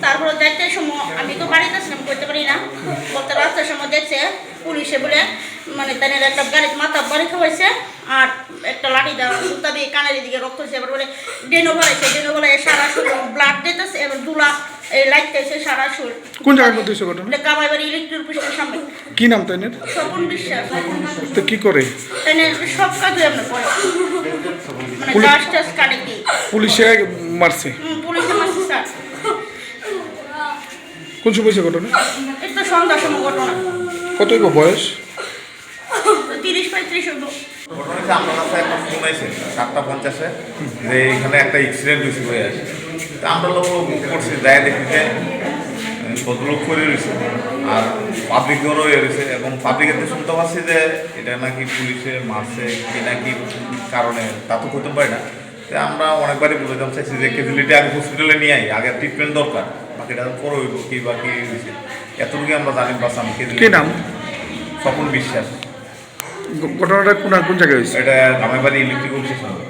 তারপরে যাইতে সময় আমি তো বাড়িতে ছিলাম, করতে পারি না, বলতে রাস্তার সময় দেখছে পুলিশে বলে মানে তাদের একটা গাড়ির মাথা বাড়ি খাওয়াইছে আর একটা লাঠি দেওয়া জুতা দিয়ে কানের দিকে রক্ত হয়েছে। এবার বলে ডেনো বলাইছে, ডেনো বলে সারা শরীর ব্লাড দিতেছে, এবার দুলা এই লাইটতেছে সারা শরীর। কোন জায়গার মধ্যে হয়েছে ঘটনা? এটা কামাইবাড়ি ইলেকট্রিক অফিসের সামনে। কি নাম তাইনের? স্বপন বিশ্বাস। তো কি করে? তাই সব কাজই আমরা করি, মানে গাছ টাছ কাটে কি। পুলিশে মারছে? পুলিশে মারছে স্যার। কোন সময় হয়েছে ঘটনা? এটা সন্ধ্যার সময় ঘটনা। কত বয়স? 30-35 হতো। ঘটনা আমার কাছে একটা ফোন আছে 7:50-এ যে এখানে একটা অ্যাক্সিডেন্ট হয়েছে হয়ে আছে। তা আমরা লোক করছি যায় দেখি যে ভদ্রলোক করে রয়েছে আর পাবলিকেরও রয়েছে এবং পাবলিকের শুনতে পাচ্ছি যে এটা নাকি পুলিশে মারছে কি নাকি কারণে তা তো করতে পারি না। তাই আমরা অনেকবারই বুঝাতে চাইছি যে ক্যাজুয়ালিটি আগে হসপিটালে নিয়ে আই, আগে ট্রিটমেন্ট দরকার, বাকিটা পরে হইব কি বা কি হয়েছে এতটুকু আমরা জানি। বাস আমি কি নাম? স্বপন বিশ্বাস। ঘটনাটা কোন জায়গায় হয়েছে? এটা কামাইবাড়ি ইলেকট্রিক অফিসের সামনে।